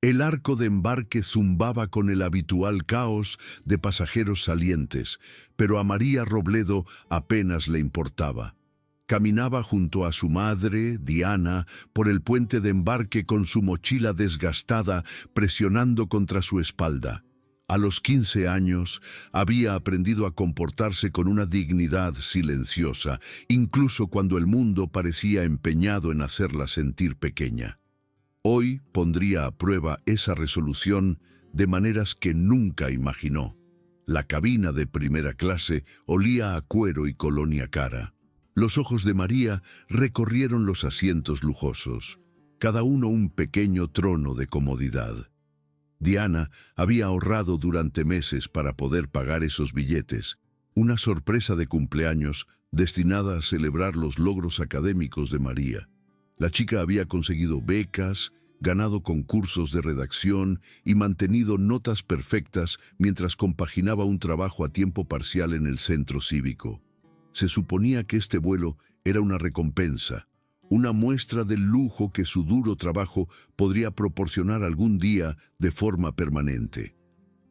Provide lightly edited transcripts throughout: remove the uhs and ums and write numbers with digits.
El arco de embarque zumbaba con el habitual caos de pasajeros salientes, pero a María Robledo apenas le importaba. Caminaba junto a su madre, Diana, por el puente de embarque con su mochila desgastada presionando contra su espalda. A los 15 años había aprendido a comportarse con una dignidad silenciosa, incluso cuando el mundo parecía empeñado en hacerla sentir pequeña. Hoy pondría a prueba esa resolución de maneras que nunca imaginó. La cabina de primera clase olía a cuero y colonia cara. Los ojos de María recorrieron los asientos lujosos, cada uno un pequeño trono de comodidad. Diana había ahorrado durante meses para poder pagar esos billetes, una sorpresa de cumpleaños destinada a celebrar los logros académicos de María. La chica había conseguido becas, ganado concursos de redacción y mantenido notas perfectas mientras compaginaba un trabajo a tiempo parcial en el centro cívico. Se suponía que este vuelo era una recompensa, una muestra del lujo que su duro trabajo podría proporcionar algún día de forma permanente.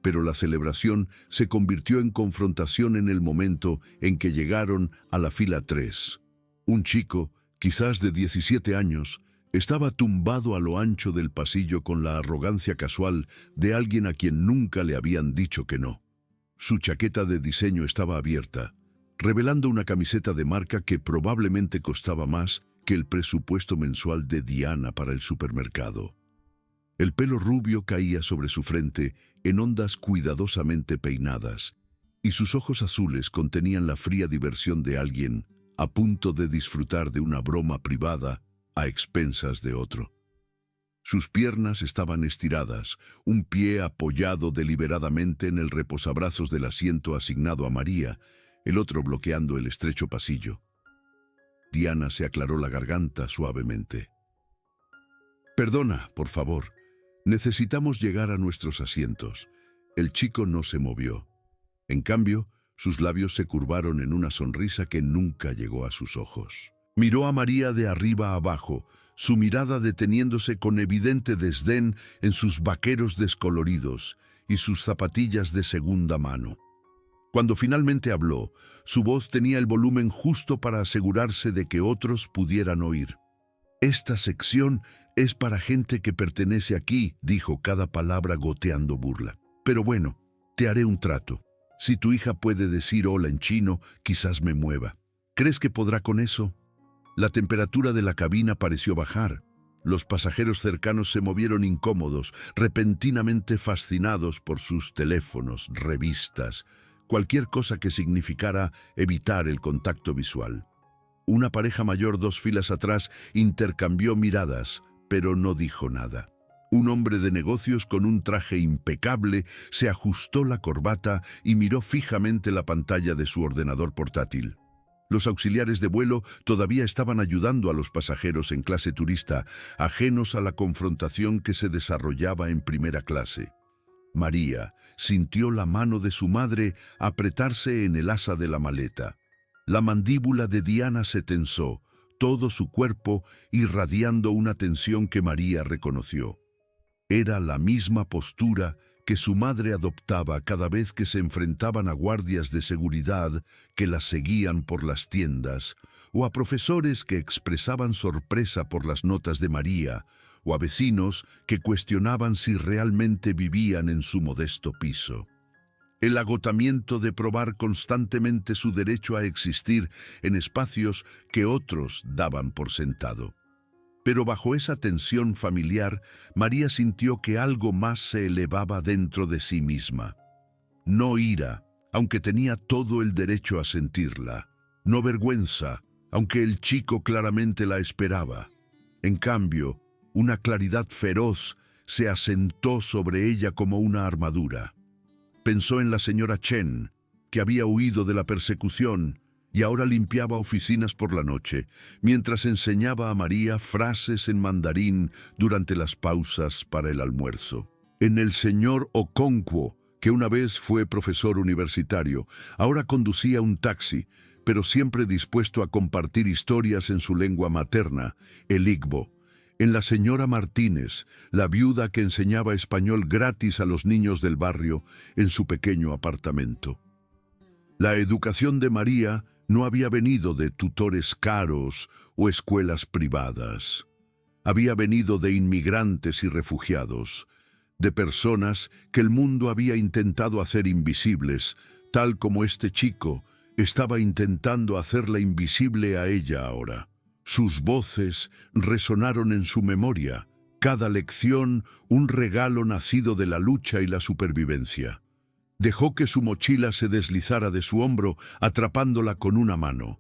Pero la celebración se convirtió en confrontación en el momento en que llegaron a la fila 3. Un chico, quizás de 17 años, estaba tumbado a lo ancho del pasillo con la arrogancia casual de alguien a quien nunca le habían dicho que no. Su chaqueta de diseño estaba abierta, revelando una camiseta de marca que probablemente costaba más que el presupuesto mensual de Diana para el supermercado. El pelo rubio caía sobre su frente en ondas cuidadosamente peinadas, y sus ojos azules contenían la fría diversión de alguien a punto de disfrutar de una broma privada a expensas de otro. Sus piernas estaban estiradas, un pie apoyado deliberadamente en el reposabrazos del asiento asignado a María, el otro bloqueando el estrecho pasillo. Diana se aclaró la garganta suavemente. «Perdona, por favor. Necesitamos llegar a nuestros asientos». El chico no se movió. En cambio, sus labios se curvaron en una sonrisa que nunca llegó a sus ojos. Miró a María de arriba a abajo, su mirada deteniéndose con evidente desdén en sus vaqueros descoloridos y sus zapatillas de segunda mano. Cuando finalmente habló, su voz tenía el volumen justo para asegurarse de que otros pudieran oír. «Esta sección es para gente que pertenece aquí», dijo cada palabra goteando burla. «Pero bueno, te haré un trato. Si tu hija puede decir hola en chino, quizás me mueva. ¿Crees que podrá con eso?» La temperatura de la cabina pareció bajar. Los pasajeros cercanos se movieron incómodos, repentinamente fascinados por sus teléfonos, revistas, cualquier cosa que significara evitar el contacto visual. Una pareja mayor 2 filas atrás intercambió miradas, pero no dijo nada. Un hombre de negocios con un traje impecable se ajustó la corbata y miró fijamente la pantalla de su ordenador portátil. Los auxiliares de vuelo todavía estaban ayudando a los pasajeros en clase turista, ajenos a la confrontación que se desarrollaba en primera clase. María sintió la mano de su madre apretarse en el asa de la maleta. La mandíbula de Diana se tensó, todo su cuerpo irradiando una tensión que María reconoció. Era la misma postura que su madre adoptaba cada vez que se enfrentaban a guardias de seguridad que las seguían por las tiendas, o a profesores que expresaban sorpresa por las notas de María, o a vecinos que cuestionaban si realmente vivían en su modesto piso. El agotamiento de probar constantemente su derecho a existir en espacios que otros daban por sentado. Pero bajo esa tensión familiar, María sintió que algo más se elevaba dentro de sí misma. No ira, aunque tenía todo el derecho a sentirla. No vergüenza, aunque el chico claramente la esperaba. En cambio, una claridad feroz se asentó sobre ella como una armadura. Pensó en la señora Chen, que había huido de la persecución y ahora limpiaba oficinas por la noche, mientras enseñaba a María frases en mandarín durante las pausas para el almuerzo. En el señor Okonkwo, que una vez fue profesor universitario, ahora conducía un taxi, pero siempre dispuesto a compartir historias en su lengua materna, el Igbo. en la señora Martínez, la viuda que enseñaba español gratis a los niños del barrio en su pequeño apartamento. La educación de María no había venido de tutores caros o escuelas privadas. Había venido de inmigrantes y refugiados, de personas que el mundo había intentado hacer invisibles, tal como este chico estaba intentando hacerla invisible a ella ahora. Sus voces resonaron en su memoria, cada lección un regalo nacido de la lucha y la supervivencia. Dejó que su mochila se deslizara de su hombro, atrapándola con una mano.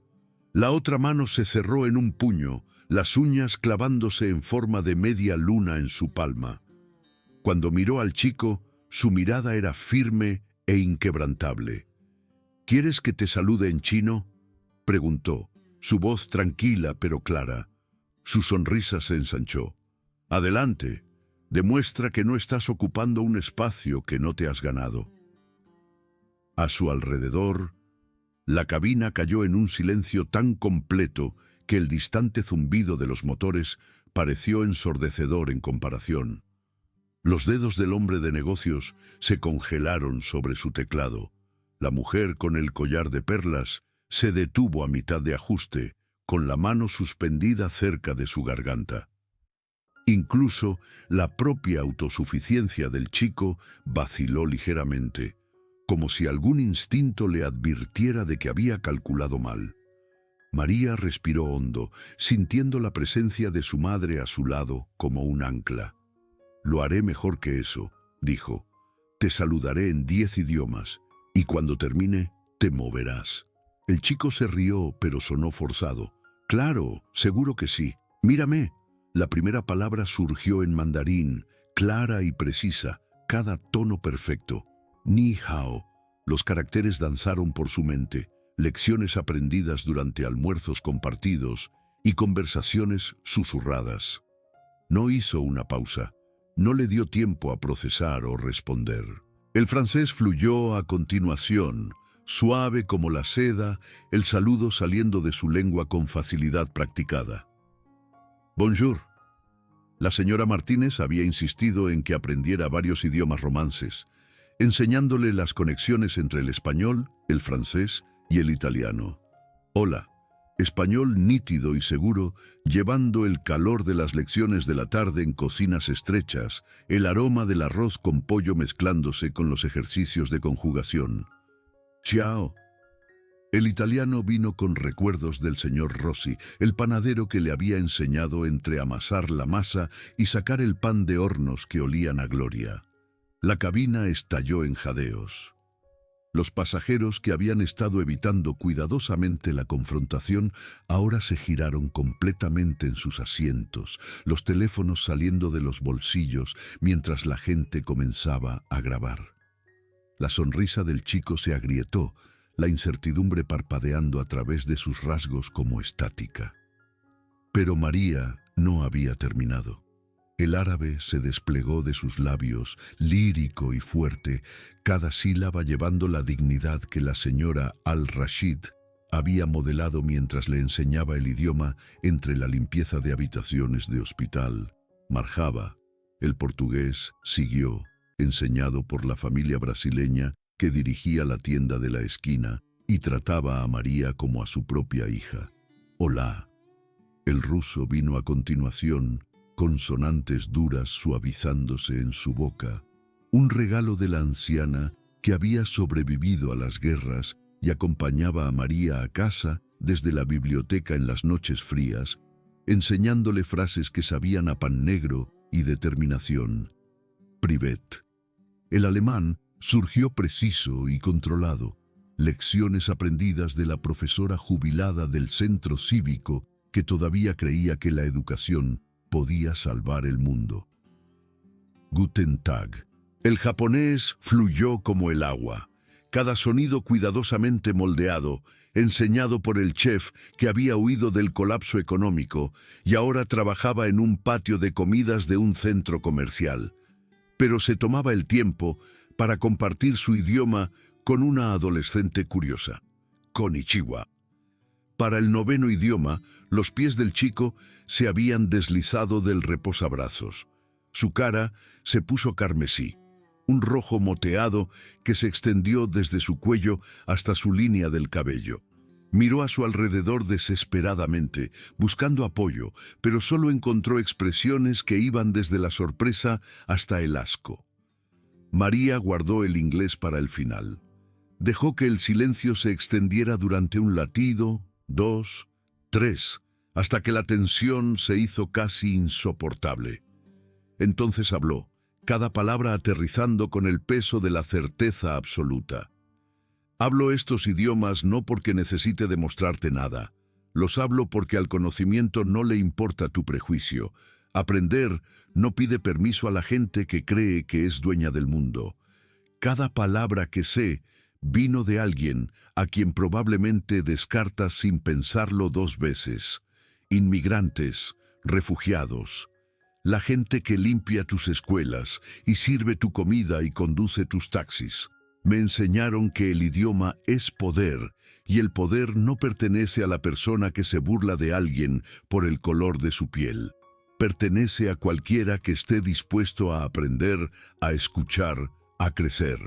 La otra mano se cerró en un puño, las uñas clavándose en forma de media luna en su palma. Cuando miró al chico, su mirada era firme e inquebrantable. ¿Quieres que te salude en chino?, preguntó, su voz tranquila pero clara. Su sonrisa se ensanchó. Adelante, demuestra que no estás ocupando un espacio que no te has ganado. A su alrededor, la cabina cayó en un silencio tan completo que el distante zumbido de los motores pareció ensordecedor en comparación. Los dedos del hombre de negocios se congelaron sobre su teclado. La mujer con el collar de perlas se detuvo a mitad de ajuste, con la mano suspendida cerca de su garganta. Incluso la propia autosuficiencia del chico vaciló ligeramente, como si algún instinto le advirtiera de que había calculado mal. María respiró hondo, sintiendo la presencia de su madre a su lado como un ancla. «Lo haré mejor que eso», dijo. «Te saludaré en 10 idiomas, y cuando termine, te moverás». El chico se rió, pero sonó forzado. «Claro, seguro que sí. Mírame». La primera palabra surgió en mandarín, clara y precisa, cada tono perfecto. Ni hao. Los caracteres danzaron por su mente, lecciones aprendidas durante almuerzos compartidos y conversaciones susurradas. No hizo una pausa. No le dio tiempo a procesar o responder. El francés fluyó a continuación, suave como la seda, el saludo saliendo de su lengua con facilidad practicada. «Bonjour». La señora Martínez había insistido en que aprendiera varios idiomas romances, enseñándole las conexiones entre el español, el francés y el italiano. «Hola». Español nítido y seguro, llevando el calor de las lecciones de la tarde en cocinas estrechas, el aroma del arroz con pollo mezclándose con los ejercicios de conjugación. «Ciao». El italiano vino con recuerdos del señor Rossi, el panadero que le había enseñado entre amasar la masa y sacar el pan de hornos que olían a gloria. La cabina estalló en jadeos. Los pasajeros que habían estado evitando cuidadosamente la confrontación ahora se giraron completamente en sus asientos, los teléfonos saliendo de los bolsillos mientras la gente comenzaba a grabar. La sonrisa del chico se agrietó, la incertidumbre parpadeando a través de sus rasgos como estática. Pero María no había terminado. El árabe se desplegó de sus labios, lírico y fuerte, cada sílaba llevando la dignidad que la señora Al-Rashid había modelado mientras le enseñaba el idioma entre la limpieza de habitaciones de hospital. Marhaba, el portugués, siguió, enseñado por la familia brasileña que dirigía la tienda de la esquina y trataba a María como a su propia hija. Hola. El ruso vino a continuación, consonantes duras suavizándose en su boca, un regalo de la anciana que había sobrevivido a las guerras y acompañaba a María a casa desde la biblioteca en las noches frías, enseñándole frases que sabían a pan negro y determinación. Privet. El alemán surgió preciso y controlado, lecciones aprendidas de la profesora jubilada del centro cívico que todavía creía que la educación podía salvar el mundo. Guten Tag. El japonés fluyó como el agua, cada sonido cuidadosamente moldeado, enseñado por el chef que había huido del colapso económico y ahora trabajaba en un patio de comidas de un centro comercial. Pero se tomaba el tiempo para compartir su idioma con una adolescente curiosa. Konnichiwa. Para el noveno idioma, los pies del chico se habían deslizado del reposabrazos. Su cara se puso carmesí, un rojo moteado que se extendió desde su cuello hasta su línea del cabello. Miró a su alrededor desesperadamente, buscando apoyo, pero solo encontró expresiones que iban desde la sorpresa hasta el asco. María guardó el inglés para el final. Dejó que el silencio se extendiera durante un latido, 2, 3, hasta que la tensión se hizo casi insoportable. Entonces habló, cada palabra aterrizando con el peso de la certeza absoluta. Hablo estos idiomas no porque necesite demostrarte nada. Los hablo porque al conocimiento no le importa tu prejuicio. Aprender no pide permiso a la gente que cree que es dueña del mundo. Cada palabra que sé vino de alguien a quien probablemente descartas sin pensarlo 2 veces. Inmigrantes, refugiados, la gente que limpia tus escuelas y sirve tu comida y conduce tus taxis. Me enseñaron que el idioma es poder y el poder no pertenece a la persona que se burla de alguien por el color de su piel. Pertenece a cualquiera que esté dispuesto a aprender, a escuchar, a crecer.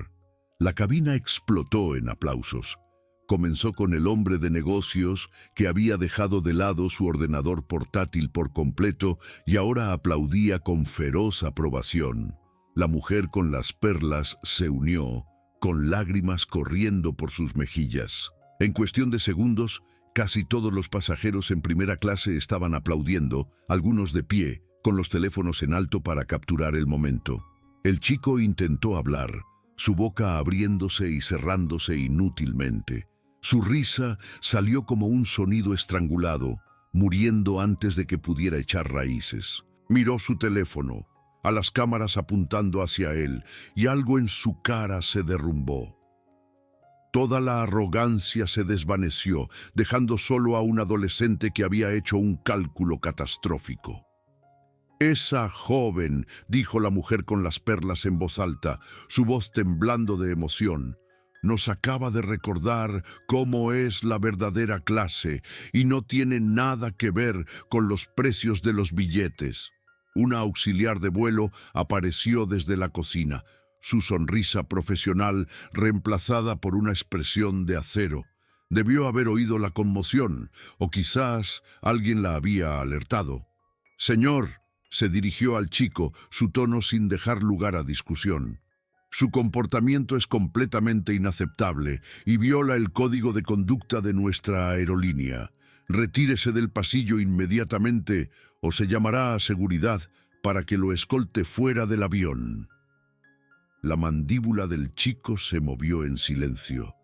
La cabina explotó en aplausos. Comenzó con el hombre de negocios que había dejado de lado su ordenador portátil por completo y ahora aplaudía con feroz aprobación. La mujer con las perlas se unió, con lágrimas corriendo por sus mejillas. En cuestión de segundos, casi todos los pasajeros en primera clase estaban aplaudiendo, algunos de pie, con los teléfonos en alto para capturar el momento. El chico intentó hablar, su boca abriéndose y cerrándose inútilmente. Su risa salió como un sonido estrangulado, muriendo antes de que pudiera echar raíces. Miró su teléfono, a las cámaras apuntando hacia él, y algo en su cara se derrumbó. Toda la arrogancia se desvaneció, dejando solo a un adolescente que había hecho un cálculo catastrófico. «Esa joven», dijo la mujer con las perlas en voz alta, su voz temblando de emoción, «nos acaba de recordar cómo es la verdadera clase y no tiene nada que ver con los precios de los billetes». Una auxiliar de vuelo apareció desde la cocina, su sonrisa profesional reemplazada por una expresión de acero. Debió haber oído la conmoción, o quizás alguien la había alertado. «Señor», se dirigió al chico, su tono sin dejar lugar a discusión. «Su comportamiento es completamente inaceptable y viola el código de conducta de nuestra aerolínea. Retírese del pasillo inmediatamente o se llamará a seguridad para que lo escolte fuera del avión». La mandíbula del chico se movió en silencio.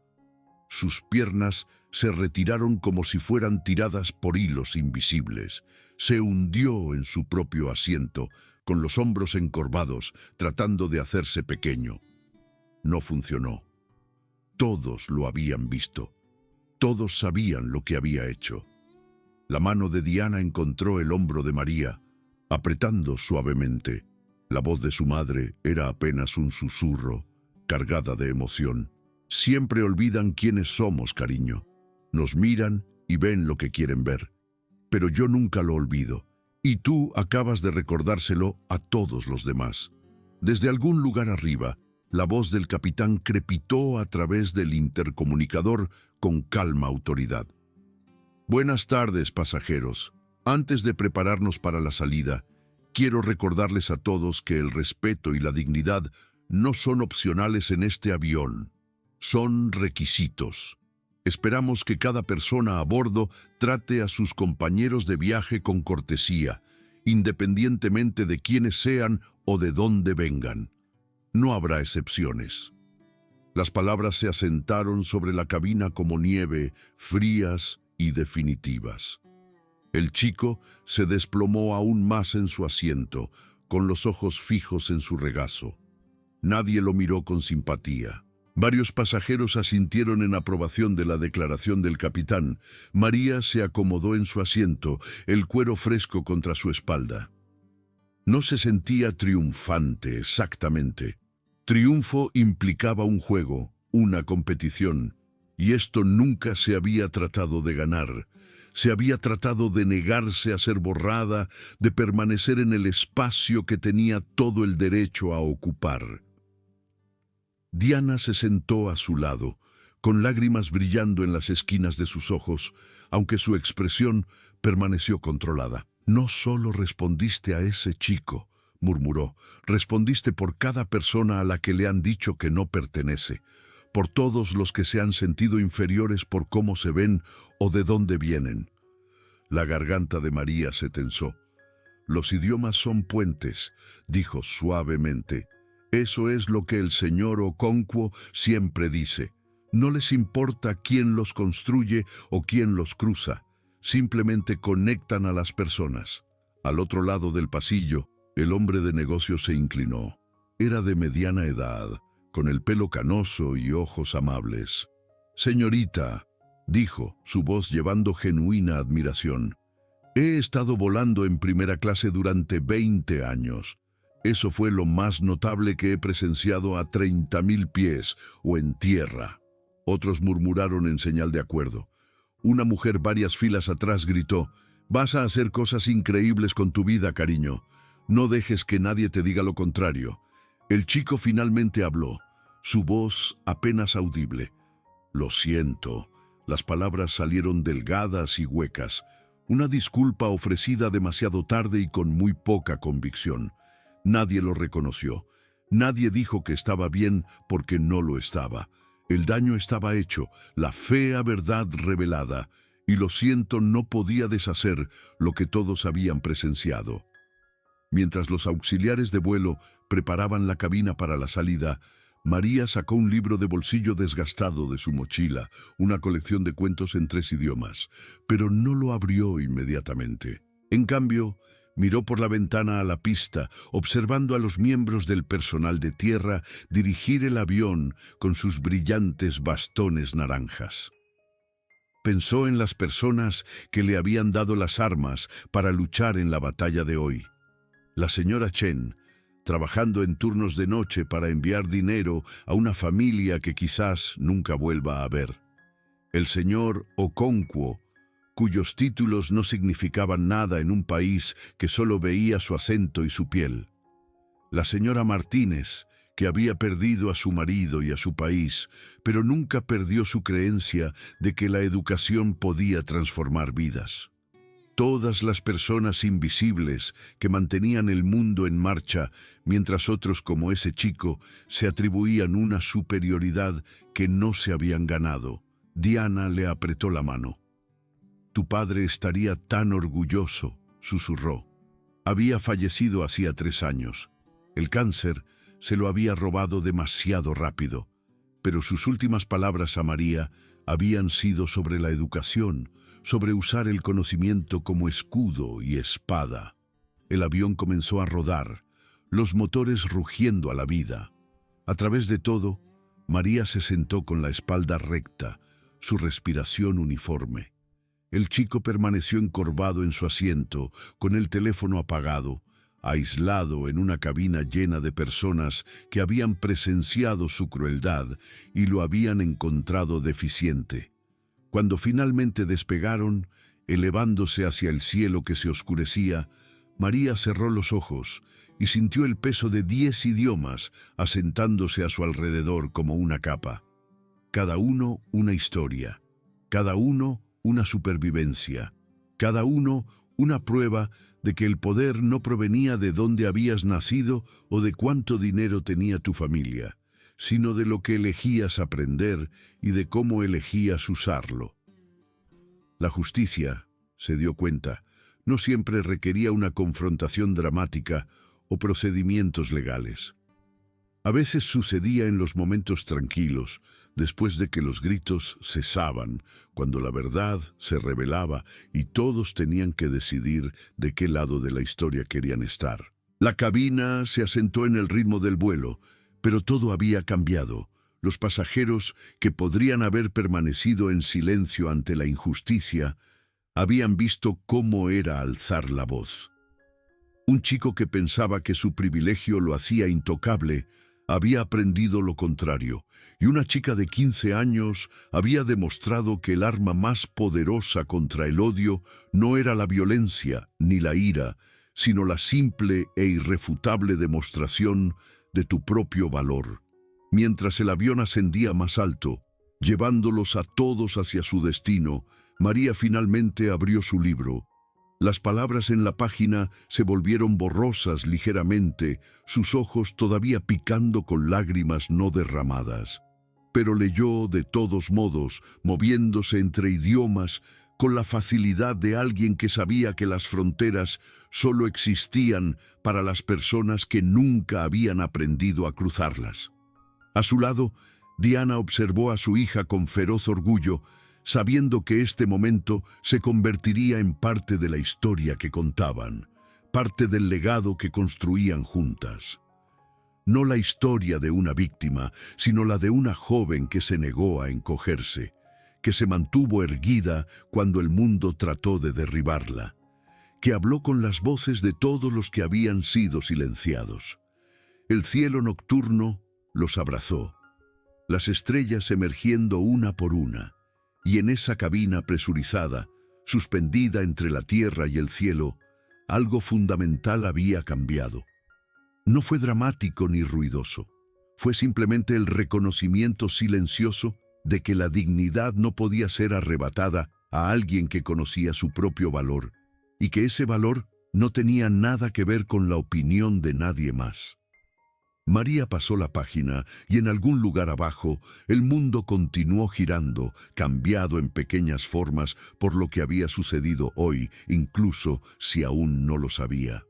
Sus piernas se retiraron como si fueran tiradas por hilos invisibles. Se hundió en su propio asiento, con los hombros encorvados, tratando de hacerse pequeño. No funcionó. Todos lo habían visto. Todos sabían lo que había hecho. La mano de Diana encontró el hombro de María, apretando suavemente. La voz de su madre era apenas un susurro, cargada de emoción. «Siempre olvidan quiénes somos, cariño. Nos miran y ven lo que quieren ver. Pero yo nunca lo olvido, y tú acabas de recordárselo a todos los demás». Desde algún lugar arriba, la voz del capitán crepitó a través del intercomunicador con calma autoridad. «Buenas tardes, pasajeros. Antes de prepararnos para la salida, quiero recordarles a todos que el respeto y la dignidad no son opcionales en este avión. Son requisitos. Esperamos que cada persona a bordo trate a sus compañeros de viaje con cortesía, independientemente de quiénes sean o de dónde vengan. No habrá excepciones». Las palabras se asentaron sobre la cabina como nieve, frías y definitivas. El chico se desplomó aún más en su asiento, con los ojos fijos en su regazo. Nadie lo miró con simpatía. Varios pasajeros asintieron en aprobación de la declaración del capitán. María se acomodó en su asiento, el cuero fresco contra su espalda. No se sentía triunfante exactamente. Triunfo implicaba un juego, una competición. Y esto nunca se había tratado de ganar. Se había tratado de negarse a ser borrada, de permanecer en el espacio que tenía todo el derecho a ocupar. Diana se sentó a su lado, con lágrimas brillando en las esquinas de sus ojos, aunque su expresión permaneció controlada. «No solo respondiste a ese chico», murmuró, «respondiste por cada persona a la que le han dicho que no pertenece, por todos los que se han sentido inferiores por cómo se ven o de dónde vienen». La garganta de María se tensó. «Los idiomas son puentes», dijo suavemente. «Eso es lo que el señor Okonkwo siempre dice. No les importa quién los construye o quién los cruza. Simplemente conectan a las personas». Al otro lado del pasillo, el hombre de negocios se inclinó. Era de mediana edad, con el pelo canoso y ojos amables. «Señorita», dijo, su voz llevando genuina admiración, «he estado volando en primera clase durante 20 años. Eso fue lo más notable que he presenciado a 30.000 pies o en tierra». Otros murmuraron en señal de acuerdo. Una mujer varias filas atrás gritó: «Vas a hacer cosas increíbles con tu vida, cariño. No dejes que nadie te diga lo contrario». El chico finalmente habló, su voz apenas audible. «Lo siento». Las palabras salieron delgadas y huecas, una disculpa ofrecida demasiado tarde y con muy poca convicción. Nadie lo reconoció. Nadie dijo que estaba bien porque no lo estaba. El daño estaba hecho, la fea verdad revelada, y lo siento no podía deshacer lo que todos habían presenciado. Mientras los auxiliares de vuelo preparaban la cabina para la salida, María sacó un libro de bolsillo desgastado de su mochila, una colección de cuentos en 3 idiomas, pero no lo abrió inmediatamente. En cambio, miró por la ventana a la pista, observando a los miembros del personal de tierra dirigir el avión con sus brillantes bastones naranjas. Pensó en las personas que le habían dado las armas para luchar en la batalla de hoy. La señora Chen, trabajando en turnos de noche para enviar dinero a una familia que quizás nunca vuelva a ver. El señor Okonkwo, cuyos títulos no significaban nada en un país que solo veía su acento y su piel. La señora Martínez, que había perdido a su marido y a su país, pero nunca perdió su creencia de que la educación podía transformar vidas. Todas las personas invisibles que mantenían el mundo en marcha, mientras otros como ese chico se atribuían una superioridad que no se habían ganado. Diana le apretó la mano. «Tu padre estaría tan orgulloso», susurró. Había fallecido hacía 3 años. El cáncer se lo había robado demasiado rápido, pero sus últimas palabras a María habían sido sobre la educación, sobre usar el conocimiento como escudo y espada. El avión comenzó a rodar, los motores rugiendo a la vida. A través de todo, María se sentó con la espalda recta, su respiración uniforme. El chico permaneció encorvado en su asiento, con el teléfono apagado, aislado en una cabina llena de personas que habían presenciado su crueldad y lo habían encontrado deficiente. Cuando finalmente despegaron, elevándose hacia el cielo que se oscurecía, María cerró los ojos y sintió el peso de 10 idiomas asentándose a su alrededor como una capa. Cada uno una historia, cada uno una supervivencia, cada uno una prueba de que el poder no provenía de dónde habías nacido o de cuánto dinero tenía tu familia, sino de lo que elegías aprender y de cómo elegías usarlo. La justicia, se dio cuenta, no siempre requería una confrontación dramática o procedimientos legales. A veces sucedía en los momentos tranquilos, después de que los gritos cesaban, cuando la verdad se revelaba y todos tenían que decidir de qué lado de la historia querían estar. La cabina se asentó en el ritmo del vuelo, pero todo había cambiado. Los pasajeros, que podrían haber permanecido en silencio ante la injusticia, habían visto cómo era alzar la voz. Un chico que pensaba que su privilegio lo hacía intocable, había aprendido lo contrario, y una chica de 15 años había demostrado que el arma más poderosa contra el odio no era la violencia ni la ira, sino la simple e irrefutable demostración de tu propio valor. Mientras el avión ascendía más alto, llevándolos a todos hacia su destino, María finalmente abrió su libro. Las palabras en la página se volvieron borrosas ligeramente, sus ojos todavía picando con lágrimas no derramadas. Pero leyó de todos modos, moviéndose entre idiomas, con la facilidad de alguien que sabía que las fronteras solo existían para las personas que nunca habían aprendido a cruzarlas. A su lado, Diana observó a su hija con feroz orgullo, sabiendo que este momento se convertiría en parte de la historia que contaban, parte del legado que construían juntas. No la historia de una víctima, sino la de una joven que se negó a encogerse, que se mantuvo erguida cuando el mundo trató de derribarla, que habló con las voces de todos los que habían sido silenciados. El cielo nocturno los abrazó, las estrellas emergiendo una por una, y en esa cabina presurizada, suspendida entre la tierra y el cielo, algo fundamental había cambiado. No fue dramático ni ruidoso, fue simplemente el reconocimiento silencioso de que la dignidad no podía ser arrebatada a alguien que conocía su propio valor, y que ese valor no tenía nada que ver con la opinión de nadie más. María pasó la página y en algún lugar abajo el mundo continuó girando, cambiado en pequeñas formas por lo que había sucedido hoy, incluso si aún no lo sabía.